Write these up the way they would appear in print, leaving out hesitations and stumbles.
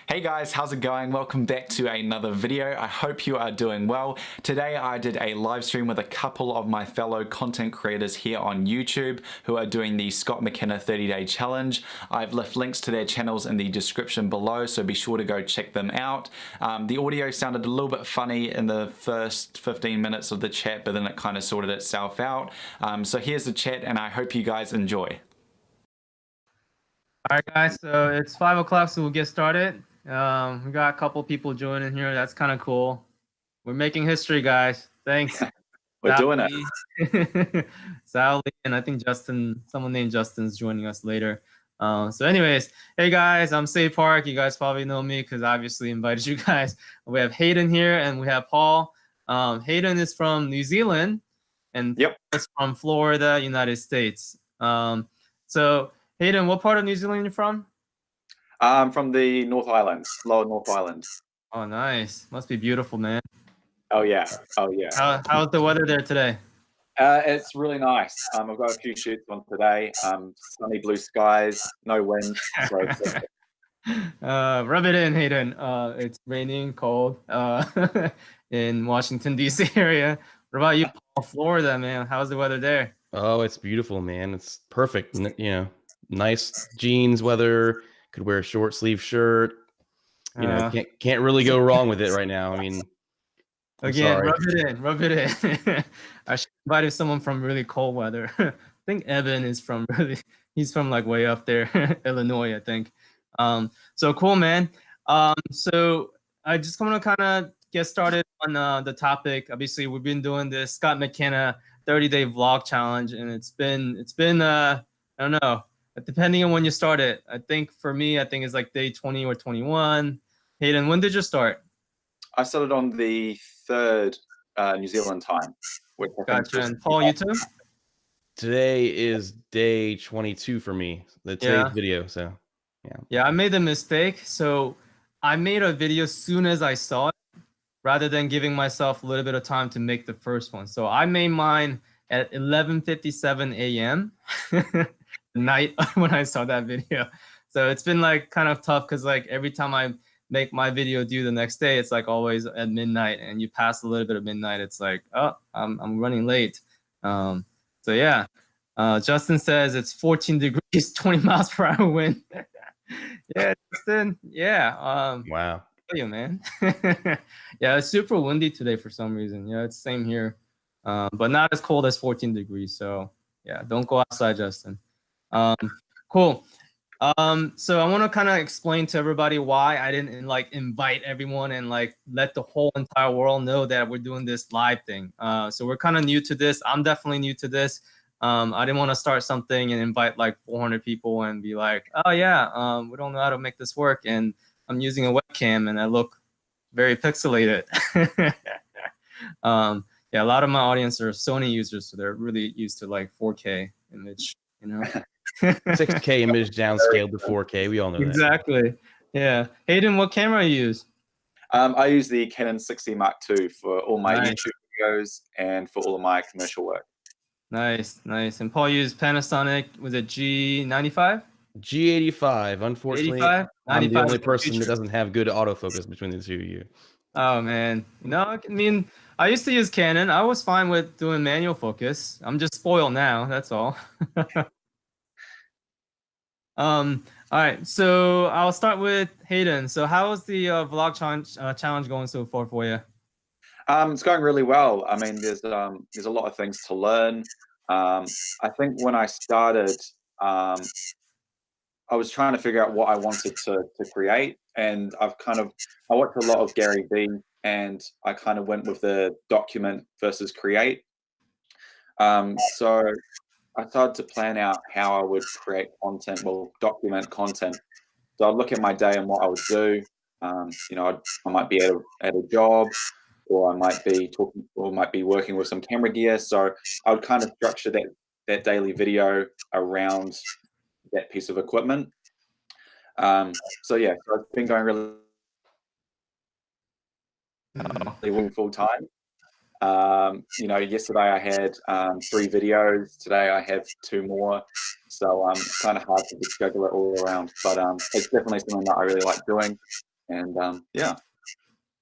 Hey guys, how's it going? Welcome back to another video. I hope you are doing well. Today I did a live stream with a couple of my fellow content creators here on YouTube who are doing the Scott McKenna 30-day challenge. I've left links to their channels in the description below, so be sure to go check them out. The audio sounded a little bit funny in the first 15 minutes of the chat, but then it kind of sorted itself out. So here's the chat and I hope you guys enjoy. All right, guys, so it's 5 o'clock, so we'll get started. We got a couple people joining here. That's kind of cool. We're making history, guys. Thanks. We're doing it. Sally, and I think Justin, someone named Justin's joining us later. So anyways, hey guys, I'm Say Park. You guys probably know me because I obviously invited you guys. We have Hayden here and we have Paul. Hayden is from New Zealand and Paul is from Florida, United States. So Hayden, what part of New Zealand are you from? From the North Island, Lower North Island. Oh, nice. Must be beautiful, man. Oh, yeah. Oh, yeah. How's the weather there today? It's really nice. I've got a few shoots on today. Sunny blue skies, no wind. So rub it in, Hayden. It's raining, cold in Washington, D.C. area. What about you, Paul? Florida, man? How's the weather there? Oh, it's beautiful, man. It's perfect. You know, nice jeans weather. Could wear a short sleeve shirt. You know, can't really go wrong with it right now. I mean, again, rub it in. I should invite someone from really cold weather. I think Evan is from he's from like way up there, Illinois, I think. So cool, man. So I just want to kind of get started on the topic. Obviously, we've been doing this Scott McKenna 30-day vlog challenge, and it's been I don't know. Depending on when you start it, I think for me, it's like day 20 or 21. Hayden, when did you start? I started on the 3rd New Zealand time. Gotcha. And Paul, you too? Today is day 22 for me. Today's video, so yeah. Yeah, I made the mistake. So I made a video as soon as I saw it, rather than giving myself a little bit of time to make the first one. So I made mine at 11:57 a.m. night when I saw that video. So it's been like kind of tough because like every time I make my video due the next day, it's like always at midnight, and you pass a little bit of midnight, it's like, oh, I'm running late. So yeah, Justin says it's 14 degrees, 20 miles per hour wind. Yeah, Justin. Yeah. Wow. You, man. Yeah, it's super windy today for some reason. Yeah, it's same here, but not as cold as 14 degrees. So yeah, don't go outside, Justin. Cool. So I want to kind of explain to everybody why I didn't like invite everyone and like let the whole entire world know that we're doing this live thing. So we're kind of new to this. I'm definitely new to this. I didn't want to start something and invite like 400 people and be like, oh yeah, we don't know how to make this work, and I'm using a webcam and I look very pixelated. Yeah, a lot of my audience are Sony users, so they're really used to like 4K image, you know. 6K image downscaled to 4K. We all know that. Exactly. Yeah. Hayden, what camera you use? I use the Canon 60 Mark II for all my YouTube videos and for all of my commercial work. Nice, nice. And Paul used Panasonic, was it G95? G85. Unfortunately, 85? I'm the only person that doesn't have good autofocus between the two of you. Oh man, no, I mean, I used to use Canon. I was fine with doing manual focus. I'm just spoiled now, that's all. All right, so I'll start with Hayden. So how is the vlog challenge going so far for you? It's going really well. I mean, there's a lot of things to learn. I think when I started, I was trying to figure out what I wanted to create, and I watched a lot of Gary Vee, and I kind of went with the document versus create. So I started to plan out how I would create content, well, document content. So I'd look at my day and what I would do. You know, I might be at a job, or I might be talking, or might be working with some camera gear. So I would kind of structure that daily video around that piece of equipment. So yeah, so it's been going really full time. You know, yesterday I had 3 videos. Today I have 2 more. So it's kind of hard to juggle it all around. But it's definitely something that I really like doing. And yeah.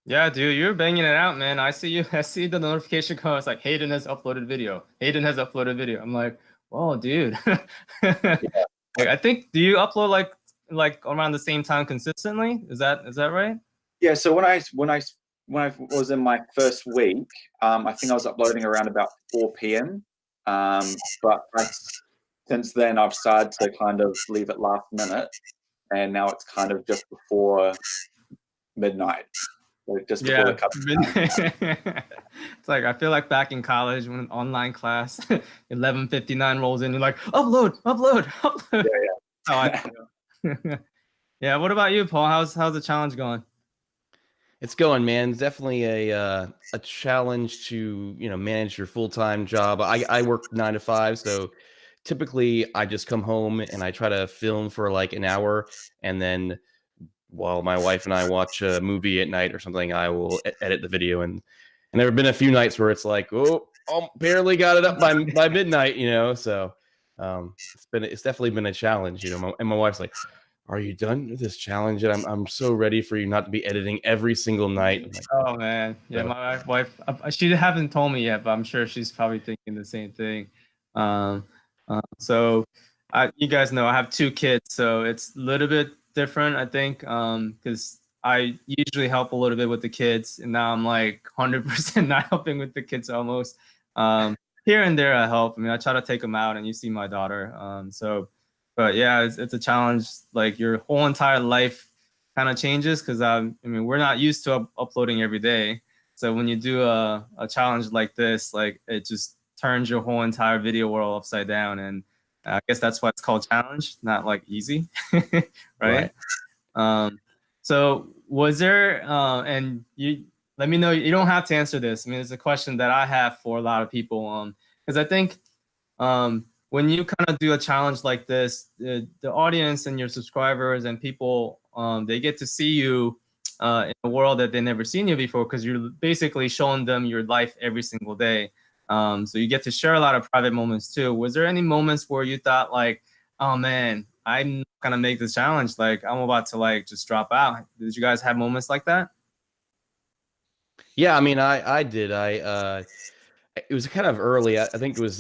Yeah, dude, you're banging it out, man. I see you. I see the notification come. It's like Hayden has uploaded video. Hayden has uploaded video. I'm like, whoa, dude. Like, I think, do you upload like around the same time consistently? Is that right? Yeah. So when I was in my first week, I think I was uploading around about 4 p.m. But since then I've started to kind of leave it last minute, and now it's kind of just before midnight. Just before the cut. It's like, I feel like back in college when an online class, 11:59 rolls in, you're like, upload. Yeah. Yeah. What about you, Paul? How's the challenge going? It's going, man. It's definitely a challenge to, manage your full-time job. I work 9 to 5, so typically I just come home and I try to film for like an hour, and then while my wife and I watch a movie at night or something, I will edit the video. And there have been a few nights where it's like, barely got it up by midnight, So it's definitely been a challenge, And my wife's like, "Are you done with this challenge?" And I'm so ready for you not to be editing every single night. I'm like, oh man, yeah, my wife, she hasn't told me yet, but I'm sure she's probably thinking the same thing. So you guys know I have 2 kids, so it's a little bit different, I think, because I usually help a little bit with the kids, and now I'm like 100% not helping with the kids almost. Here and there I help. I mean, I try to take them out, and you see my daughter. But yeah, it's a challenge. Like your whole entire life kind of changes because we're not used to uploading every day. So when you do a challenge like this, like it just turns your whole entire video world upside down. And I guess that's why it's called challenge, not like easy, right? So was there, and you let me know, you don't have to answer this. I mean, it's a question that I have for a lot of people, because I think when you kind of do a challenge like this, the audience and your subscribers and people, they get to see you in a world that they've never seen you before, because you're basically showing them your life every single day. So you get to share a lot of private moments too. Was there any moments where you thought like, oh man, I'm not gonna make this challenge, like I'm about to like just drop out? Did you guys have moments like that? Yeah, I mean, I did. It was kind of early. I think it was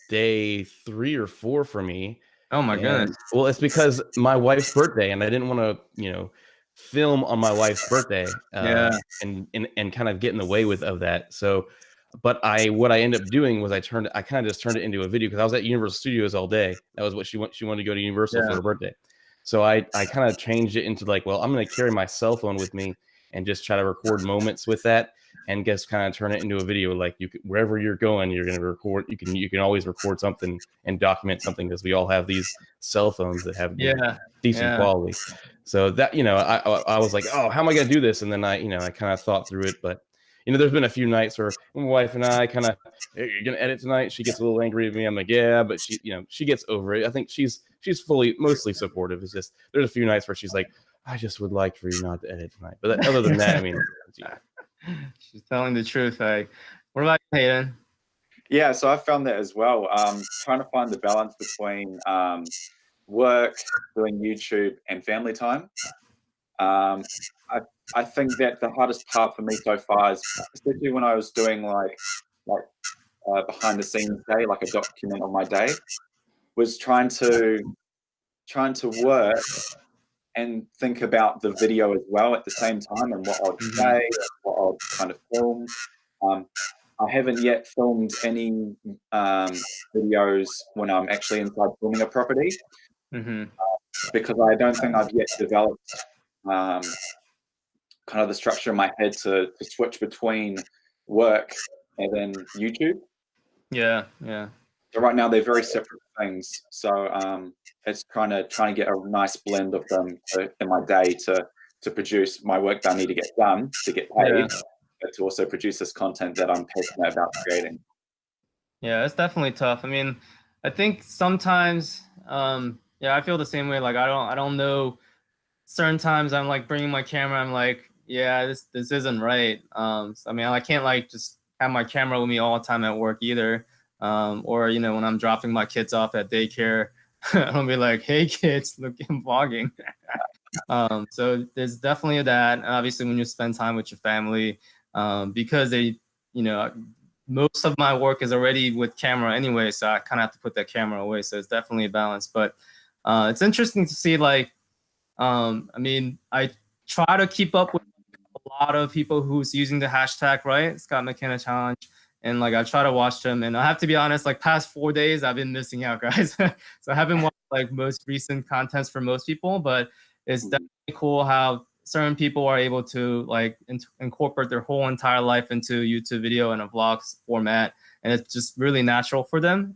day 3 or 4 for me. Oh my goodness. Well, it's because my wife's birthday, and I didn't want to, film on my wife's birthday, and kind of get in the way of that. So, but what I ended up doing was I kind of just turned it into a video, because I was at Universal Studios all day. That was what she wanted to go to Universal for her birthday. So I kind of changed it into like, well, I'm going to carry my cell phone with me and just try to record moments with that, and just kind of turn it into a video. Like wherever you're going, you're going to record. You can always record something and document something, because we all have these cell phones that have decent quality. So that, I was like, oh, how am I going to do this? And then I kind of thought through it, but there's been a few nights where my wife and I kind of, hey, you're going to edit tonight. She gets a little angry at me. I'm like, yeah, but she gets over it. I think she's mostly supportive. It's just, there's a few nights where she's like, I just would like for you not to edit tonight. But other than that, I mean, she's telling the truth. Like, what about you, Hayden? Yeah, so I found that as well. Trying to find the balance between work, doing YouTube, and family time. I think that the hardest part for me so far is, especially when I was doing like behind the scenes day, like a document on my day, was trying to work and think about the video as well at the same time, and what I'll say, what I'll kind of film. I haven't yet filmed any videos when I'm actually inside filming a property, because I don't think I've yet developed kind of the structure in my head to switch between work and then YouTube. Yeah. So right now they're very separate things. So it's trying to get a nice blend of them in my day to produce my work that I need to get done to get paid, but to also produce this content that I'm passionate about creating. Yeah, it's definitely tough. I mean, I think sometimes, I feel the same way. Like I don't know. Certain times I'm like bringing my camera. I'm like, yeah, this isn't right. So, I mean, I can't like just have my camera with me all the time at work either. Or when I'm dropping my kids off at daycare, I'll be like, hey kids, look, I'm vlogging. So there's definitely that. Obviously, when you spend time with your family, because they, you know, most of my work is already with camera anyway, so I kind of have to put that camera away. So it's definitely a balance. But it's interesting to see, like, I mean, I try to keep up with a lot of people who's using the hashtag, right? Scott McKenna Challenge. And like I try to watch them, and I have to be honest, like past 4 days I've been missing out, guys. So I haven't watched like most recent contents for most people, but it's definitely cool how certain people are able to like incorporate their whole entire life into YouTube video and a vlog format, and it's just really natural for them.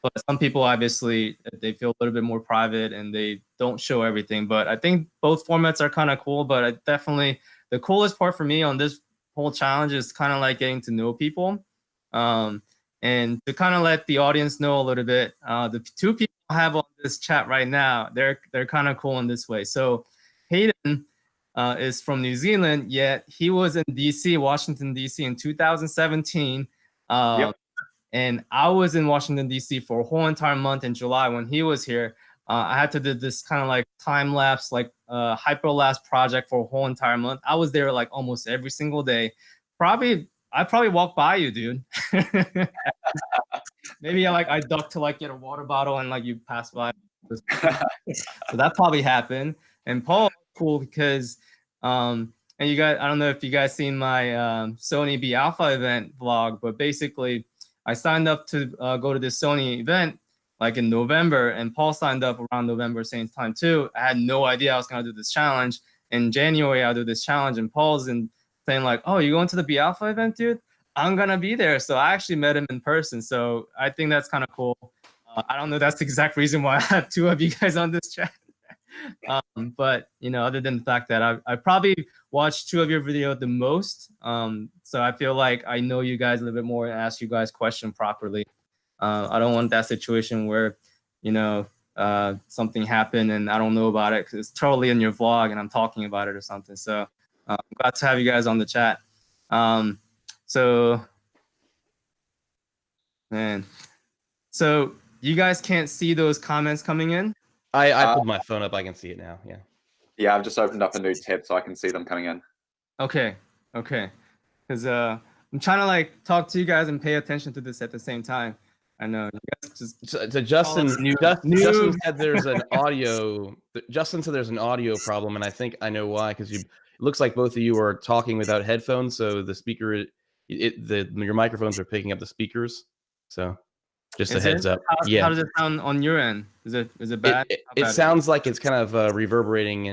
But some people obviously they feel a little bit more private and they don't show everything. But I think both formats are kind of cool. But I definitely, the coolest part for me on this whole challenge is kind of like getting to know people, and to kind of let the audience know a little bit. The two people I have on this chat right now, they're kind of cool in this way. So Hayden is from New Zealand, yet he was in DC, Washington DC in 2017. Yep. And I was in Washington DC for a whole entire month in July when he was here. I had to do this kind of like time lapse, like hyperlapse project for a whole entire month. I was there like almost every single day. I probably walked by you, dude. Maybe I ducked to like get a water bottle and like you passed by. So that probably happened. And Paul, cool because and you guys, I don't know if you guys seen my Sony B Alpha event vlog, but basically I signed up to go to this Sony event like in November, and Paul signed up around November same time too. I had no idea I was gonna do this challenge. In January, I'll do this challenge, and Paul's saying like, "Oh, you going to the B Alpha event, dude? I'm gonna be there." So I actually met him in person. So I think that's kind of cool. I don't know. That's the exact reason why I have two of you guys on this chat. But you know, other than the fact that I probably watched two of your videos the most, so I feel like I know you guys a little bit more and ask you guys questions properly. I don't want that situation where, you know, something happened and I don't know about it because it's totally in your vlog and I'm talking about it or something. So I'm glad to have you guys on the chat. So, man, so you guys can't see those comments coming in? I pulled my phone up. I can see it now. Yeah. Yeah, I've just opened up a new tab so I can see them coming in. Okay. Because I'm trying to like talk to you guys and pay attention to this at the same time. I know you guys just. So Justin said there's an audio. Justin said there's an audio problem, and I think I know why. Because it looks like both of you are talking without headphones, so the speaker, your microphones are picking up the speakers. So just a heads up. How does it sound on your end? Is it bad? It sounds like it's kind of reverberating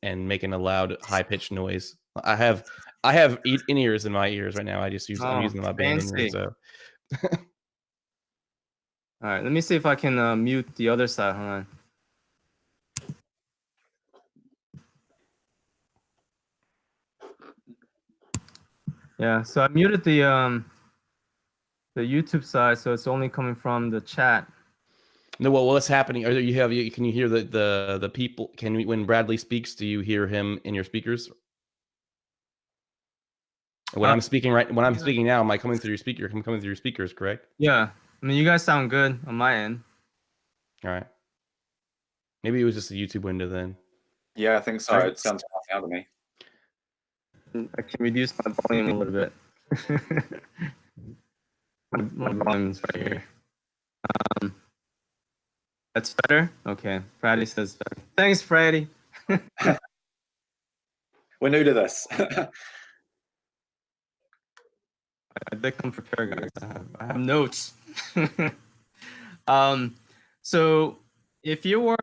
and making a loud, high pitched noise. I have in-ears in my ears right now. I'm using my band in-ears. So. All right, let me see if I can mute the other side. Hold on. Yeah, so I muted the YouTube side, so it's only coming from the chat. No, well, what's happening? Can you hear the people? When Bradley speaks, do you hear him in your speakers? When I'm speaking now, am I coming through your speaker? I'm coming through your speakers, correct? Yeah, I mean, you guys sound good on my end. All right. Maybe it was just a YouTube window then. Yeah, I think so. It sounds fine to me. I can reduce my volume a little bit. my volume's right here. That's better? Okay. Freddie says better. Thanks, Freddie. We're new to this. I did come prepared, guys. I have notes. So if you were,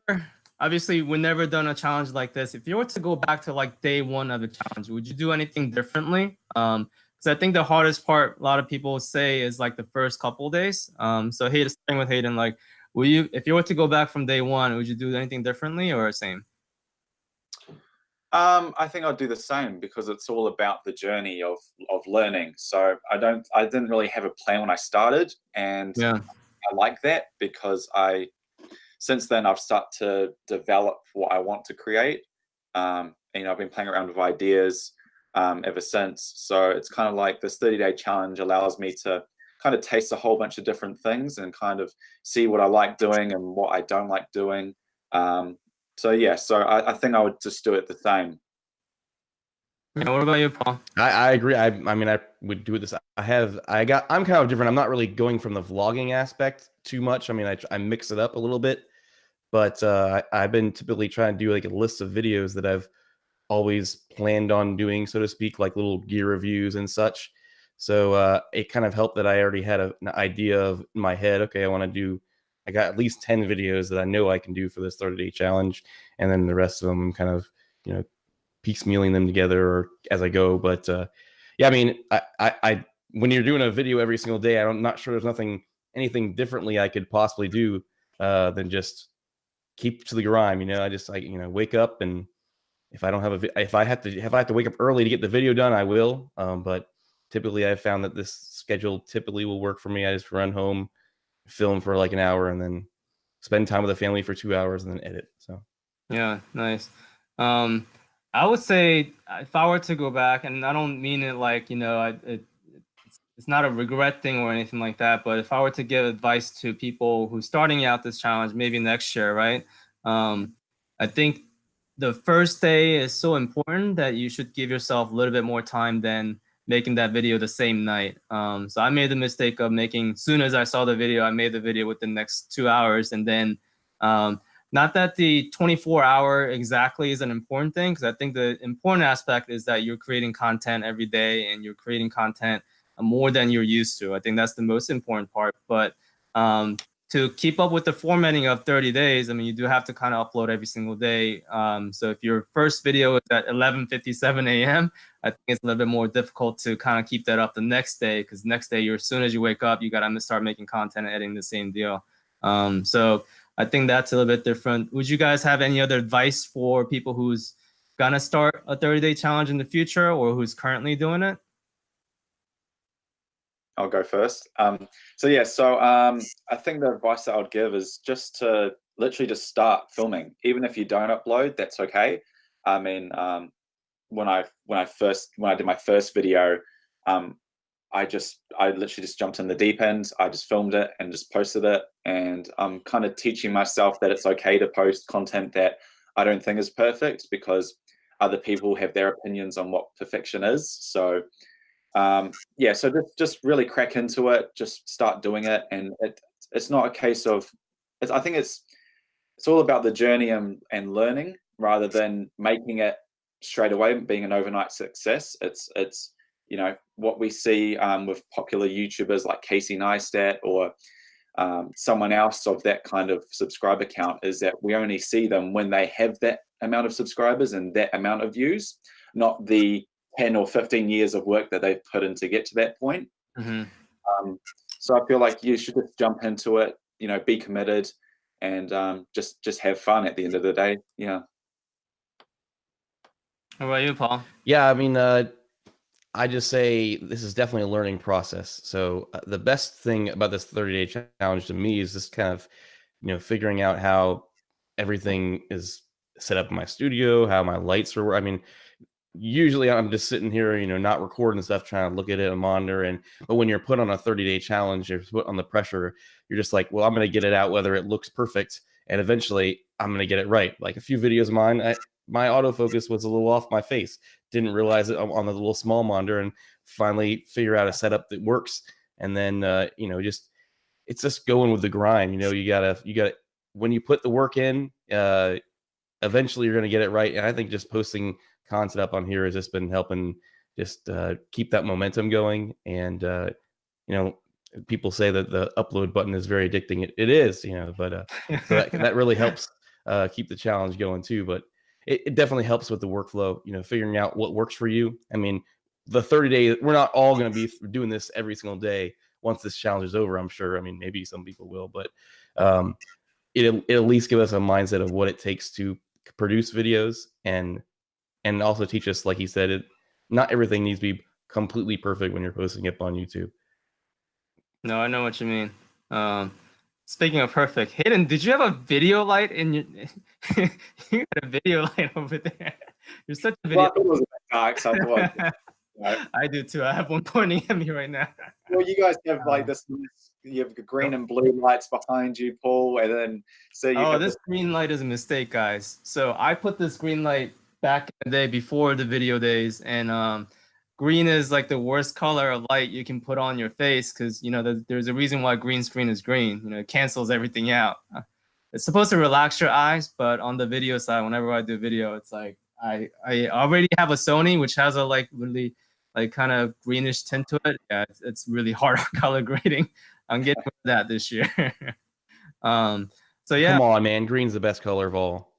obviously we've never done a challenge like this. If you were to go back to like day one of the challenge, would you do anything differently? Because I think the hardest part, a lot of people say, is like the first couple days. So Hayden, starting with Hayden, like, if you were to go back from day one, would you do anything differently or same? I think I'd do the same because it's all about the journey of learning. So I didn't really have a plan when I started, and yeah. I like that because since then I've started to develop what I want to create. And I've been playing around with ideas ever since. So it's kind of like this 30-day challenge allows me to kind of taste a whole bunch of different things and kind of see what I like doing and what I don't like doing. So yeah, so I think I would just do it the same. Yeah, what about you, Paul? I agree. I mean, I would do it this. I'm kind of different. I'm not really going from the vlogging aspect too much. I mean, I mix it up a little bit, but I've been typically trying to do like a list of videos that I've always planned on doing, so to speak, like little gear reviews and such. So it kind of helped that I already had an idea of in my head, okay, I got at least 10 videos that I know I can do for this 30-day challenge. And then the rest of them, I'm kind of, piecemealing them together or as I go. But yeah, I mean, I when you're doing a video every single day, I'm not sure there's anything differently I could possibly do than just keep to the grind. I wake up, and if I don't have if I have to wake up early to get the video done, I will. But typically, I've found that this schedule typically will work for me. I just run home, film for like an hour, and then spend time with the family for 2 hours, and then edit. So yeah, nice. I would say if I were to go back, and I don't mean it like, it's not a regret thing or anything like that, but if I were to give advice to people who's starting out this challenge, maybe next year, right? I think the first day is so important that you should give yourself a little bit more time than making that video the same night. So I made the mistake of as soon as I saw the video, I made the video within the next 2 hours. And then not that the 24-hour exactly is an important thing, because I think the important aspect is that you're creating content every day and you're creating content more than you're used to. I think that's the most important part. But to keep up with the formatting of 30 days, I mean, you do have to kind of upload every single day. So if your first video is at 11:57 a.m., I think it's a little bit more difficult to kind of keep that up the next day, because next day, as soon as you wake up, you got to start making content and editing the same deal. So I think that's a little bit different. Would you guys have any other advice for people who's gonna start a 30-day challenge in the future or who's currently doing it? I'll go first. I think the advice that I would give is just to literally just start filming. Even if you don't upload, that's okay. I mean, when I did my first video, I literally just jumped in the deep end. I just filmed it and just posted it. And I'm kind of teaching myself that it's okay to post content that I don't think is perfect, because other people have their opinions on what perfection is. So so just really crack into it, just start doing it. And it's not a case of, I think it's all about the journey and learning, rather than making it straight away being an overnight success. It's what we see with popular YouTubers like Casey Neistat or someone else of that kind of subscriber count, is that we only see them when they have that amount of subscribers and that amount of views, not the 10 or 15 years of work that they've put in to get to that point. Mm-hmm. So I feel like you should just jump into it, be committed, and just have fun at the end of the day. Yeah. How about you, Paul? yeah, I mean, I just say this is definitely a learning process. So the best thing about this 30-day challenge to me is just kind of, figuring out how everything is set up in my studio, how my lights are. I mean, usually I'm just sitting here, not recording stuff, trying to look at it on a monitor. But when you're put on a 30-day challenge, you're put on the pressure. You're just like, well, I'm going to get it out whether it looks perfect, and eventually I'm going to get it right. Like a few videos of mine, my autofocus was a little off my face. Didn't realize it on the little small monitor, and finally figure out a setup that works. And then it's just going with the grind. You gotta when you put the work in, eventually you're going to get it right. And I think just posting content up on here has just been helping just keep that momentum going. And people say that the upload button is very addicting. It is, but so that really helps keep the challenge going too. But it definitely helps with the workflow, figuring out what works for you. I mean, the 30 days, we're not all going to be doing this every single day once this challenge is over, I'm sure. I mean, maybe some people will, but it'll at least give us a mindset of what it takes to produce videos, and also teach us, like he said, not everything needs to be completely perfect when you're posting it on YouTube. No, I know what you mean. Speaking of perfect, Hayden, did you have a video light in your? You got a video light over there. You're such a video. Well, it was a bit dark, so I thought, I do too. I have one pointing at me right now. Well, you guys have like this you've got green and blue lights behind you, Paul, and then so you Oh, have this green light is a mistake, guys. So I put this green light back in the day before the video days, and green is like the worst color of light you can put on your face because you know there's a reason why green screen is green. You know, it cancels everything out. It's supposed to relax your eyes, but on the video side, whenever I do video, it's like I already have a Sony which has a like really like kind of greenish tint to it. Yeah, it's really hard on color grading. I'm getting rid of that this year. So yeah. Come on, man. Green's the best color of all.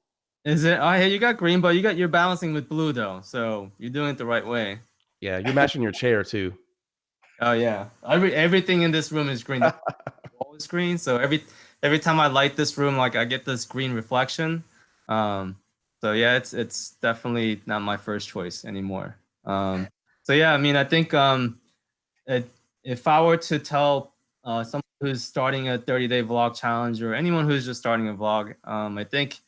Is it? Oh, hey, you got green, but you're balancing with blue though, so you're doing it the right way. Yeah, you're matching your chair too. Oh yeah, everything in this room is green. The wall is green, so every time I light this room, like I get this green reflection. So yeah, it's definitely not my first choice anymore. So yeah, I mean, I think if I were to tell someone who's starting a 30-day vlog challenge or anyone who's just starting a vlog, I think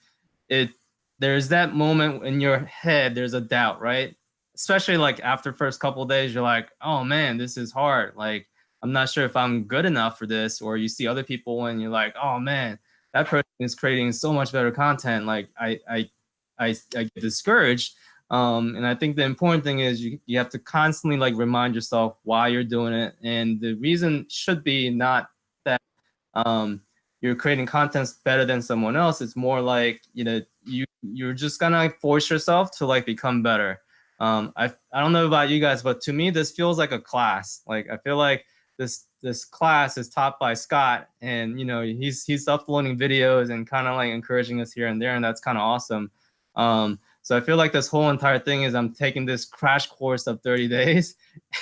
there's that moment in your head, there's a doubt, right? Especially like after first couple of days, you're like, oh man, this is hard. Like, I'm not sure if I'm good enough for this. Or you see other people and you're like, oh man, that person is creating so much better content. Like I get discouraged. And I think the important thing is you have to constantly like remind yourself why you're doing it. And the reason should be not that you're creating content better than someone else. It's more like, you know, you're just gonna force yourself to like become better. I don't know about you guys, but to me, this feels like a class. Like I feel like this class is taught by Scott, and you know he's uploading videos and kind of like encouraging us here and there, and that's kind of awesome. So I feel like this whole entire thing is I'm taking this crash course of 30 days,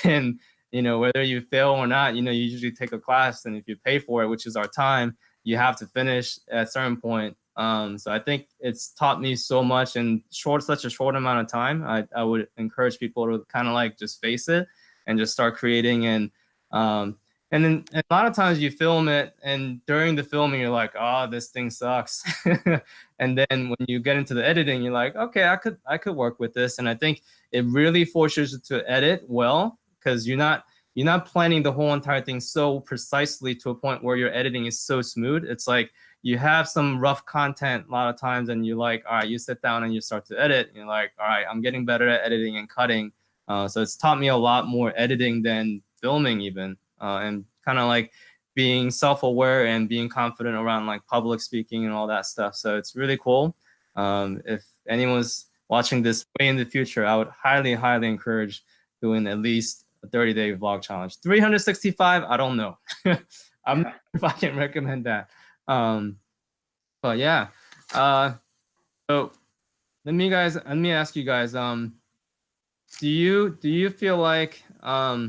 and you know whether you fail or not, you know you usually take a class, and if you pay for it, which is our time, you have to finish at a certain point. So I think it's taught me so much in such a short amount of time. I would encourage people to kind of like just face it and just start creating. And then a lot of times you film it and during the filming, you're like, oh, this thing sucks. And then when you get into the editing, you're like, okay, I could work with this. And I think it really forces you to edit well, because you're not planning the whole entire thing so precisely to a point where your editing is so smooth. It's like you have some rough content a lot of times and you're like, all right, you sit down and you start to edit. And you're like, all right, I'm getting better at editing and cutting. So it's taught me a lot more editing than filming even. And kind of like being self-aware and being confident around like public speaking and all that stuff. So it's really cool. If anyone's watching this way in the future, I would highly, highly encourage doing at least a 30-day vlog challenge. 365, I don't know. I'm not sure if I can recommend that. But yeah. So let me ask you guys, do you feel like I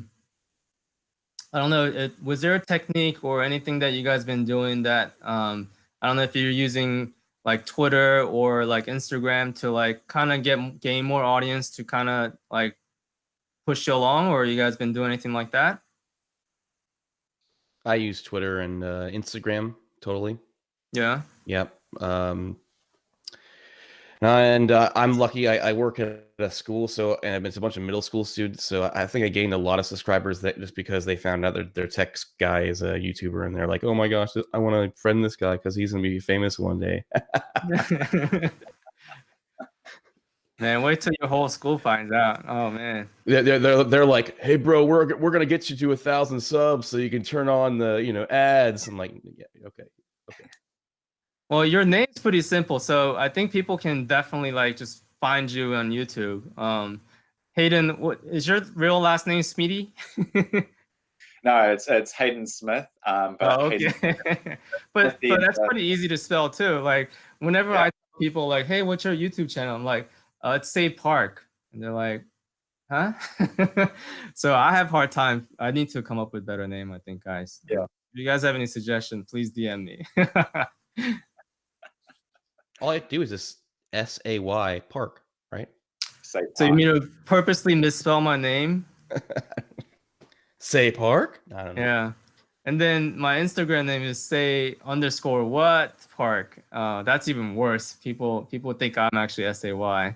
don't know, was there a technique or anything that you guys been doing that I don't know if you're using like Twitter or like Instagram to like kind of gain more audience to kind of like push you along, or you guys been doing anything like that? I use Twitter and Instagram totally. Yeah. Yep. And I'm lucky. I work at a school, and it's a bunch of middle school students. So I think I gained a lot of subscribers that just because they found out their tech guy is a YouTuber, and they're like, "Oh my gosh, I want to friend this guy because he's gonna be famous one day." Man, wait till your whole school finds out. Oh man. They're like, "Hey bro, we're gonna get you to 1,000 subs so you can turn on the ads." I'm like, "Yeah, okay." Well, your name's pretty simple, so I think people can definitely like just find you on YouTube. Hayden, what is your real last name? Smithie? No, it's Hayden Smith. But Oh, okay. Hayden, but that's pretty easy to spell too. Like whenever I tell people like, "Hey, what's your YouTube channel?" I'm like, "It's Say Park," and they're like, "Huh?" So I have hard time. I need to come up with a better name, I think, guys. Yeah. If you guys have any suggestion, please DM me. All I have to do is just SAY Park, right? Say So you Park. mean to purposely misspell my name? Say Park? I don't know. Yeah. And then my Instagram name is say_what park. That's even worse. People think I'm actually SAY.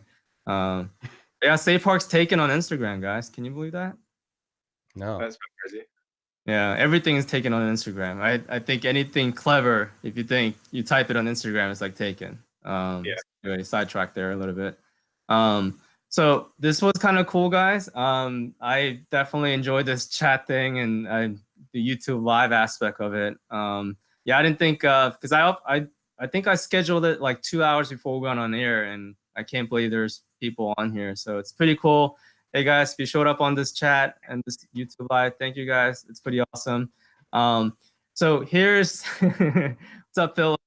Yeah, Say Park's taken on Instagram, guys. Can you believe that? No. That's crazy. Yeah, everything is taken on Instagram. I think anything clever, if you think you type it on Instagram, it's like taken. Yeah. Anyway, sidetracked there a little bit. So this was kind of cool, guys. I definitely enjoyed this chat thing and the YouTube live aspect of it. Yeah, I didn't think because I think I scheduled it like 2 hours before we went on air, and I can't believe there's people on here. So it's pretty cool. Hey guys, if you showed up on this chat and this YouTube live, thank you guys. It's pretty awesome. So here's what's up, Philip?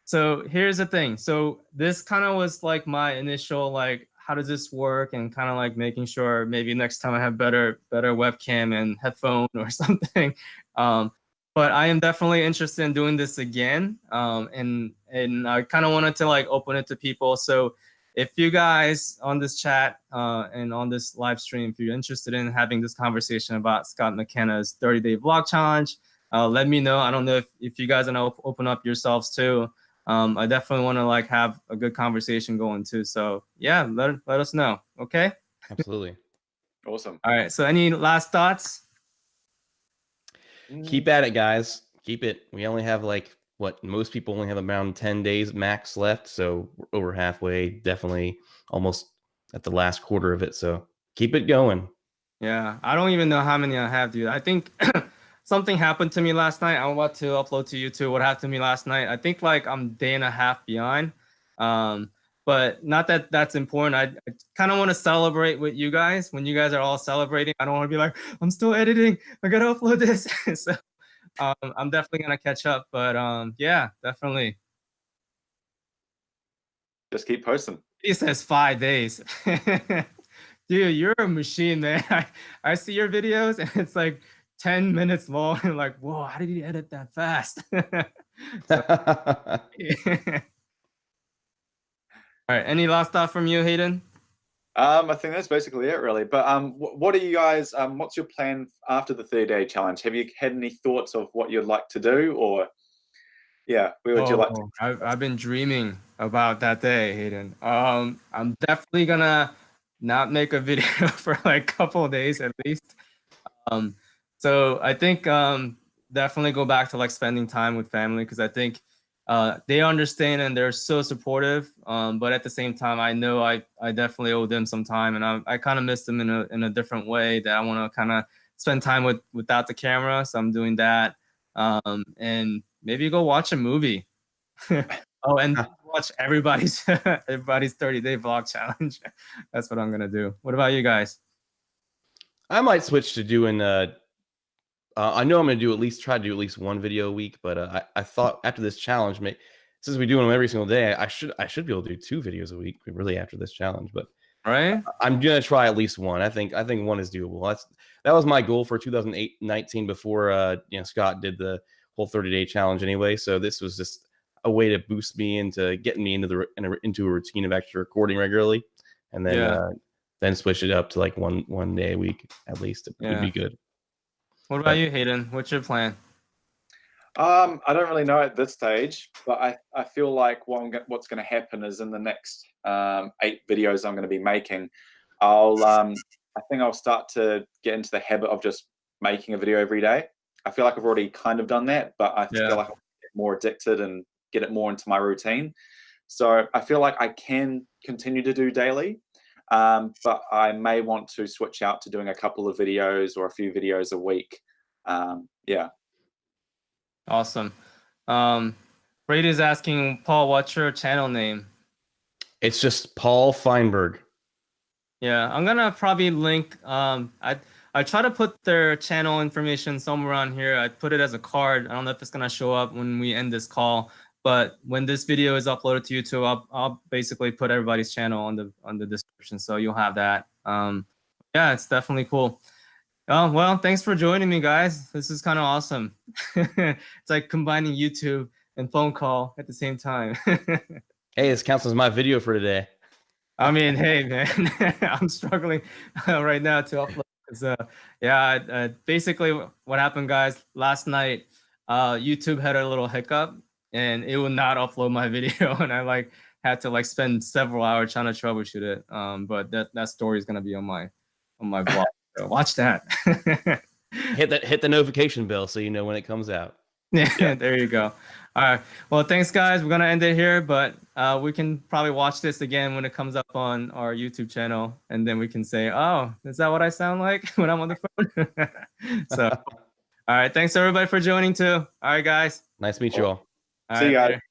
So here's the thing. So this kind of was like my initial like, how does this work, and kind of like making sure maybe next time I have better webcam and headphone or something. But I am definitely interested in doing this again. And I kind of wanted to like open it to people. So if you guys on this chat and on this live stream, if you're interested in having this conversation about Scott McKenna's 30-day vlog challenge, let me know. I don't know if you guys want to open up yourselves too. I definitely want to like have a good conversation going too. So yeah, let us know. Okay. Absolutely. Awesome. All right. So any last thoughts? Keep at it, guys. Keep it. We only have like what most people only have around 10 days max left. So we're over halfway, definitely almost at the last quarter of it. So keep it going. Yeah. I don't even know how many I have, dude. I think something happened to me last night. I'm about to upload to YouTube what happened to me last night. I think like I'm day and a half behind. But not that that's important. I kind of want to celebrate with you guys when you guys are all celebrating. I don't want to be like, I'm still editing. I got to upload this. So I'm definitely going to catch up. But yeah, definitely. Just keep posting. He says 5 days. Dude, you're a machine, man. I see your videos and it's like 10 minutes long. And like, whoa, how did he edit that fast? All right. Any last thought from you, Hayden? I think that's basically it, really. But what are you guys? What's your plan after the 30-day challenge? Have you had any thoughts of what you'd like to do, or yeah, where would you like to? I've been dreaming about that day, Hayden. I'm definitely gonna not make a video for like a couple of days at least. So I think definitely go back to like spending time with family, because I think they understand and they're so supportive. But at the same time, I know I definitely owe them some time, and I kind of miss them in a different way that I want to kind of spend time without the camera. So I'm doing that, and maybe go watch a movie. Oh, and watch everybody's 30-day vlog challenge. That's what I'm gonna do. What about you guys? I might switch to doing I know I'm going to try to do at least one video a week, but I thought after this challenge, since we do them every single day, I should be able to do 2 videos a week really after this challenge. But Right? I'm going to try at least one. I think one is doable. That was my goal for 2019 before Scott did the whole 30-day challenge anyway. So this was just a way to boost me into getting me into a routine of actually recording regularly, and then switch it up to like one day a week at least. It would be good. What about you, Hayden? What's your plan? I don't really know at this stage, but I feel like what's going to happen is in the next 8 videos I'm going to be making, I think I'll start to get into the habit of just making a video every day. I feel like I've already kind of done that, but I feel like I'll get more addicted and get it more into my routine. So I feel like I can continue to do daily, but I may want to switch out to doing a couple of videos or a few videos a week. Yeah. Awesome. Brady is asking, Paul, what's your channel name? It's just Paul Feinberg. Yeah, I'm gonna probably link. I try to put their channel information somewhere on here. I put it as a card. I don't know if it's gonna show up when we end this call, but when this video is uploaded to YouTube, I'll basically put everybody's channel on the description, so you'll have that. Yeah, it's definitely cool. Oh, well, thanks for joining me, guys. This is kind of awesome. It's like combining YouTube and phone call at the same time. Hey, this counts as my video for today. I mean, hey, man, I'm struggling right now to upload. Yeah, basically what happened, guys, last night, YouTube had a little hiccup and it would not upload my video. And I like had to like spend several hours trying to troubleshoot it. But that story is going to be on my blog. So watch that. hit the notification bell so you know when it comes out. Yeah, there you go. All right. Well, thanks, guys. We're gonna end it here, but we can probably watch this again when it comes up on our YouTube channel, and then we can say, "Oh, is that what I sound like when I'm on the phone?" So, all right. Thanks everybody for joining too. All right, guys. Nice to meet you all. All See you right, guys. later.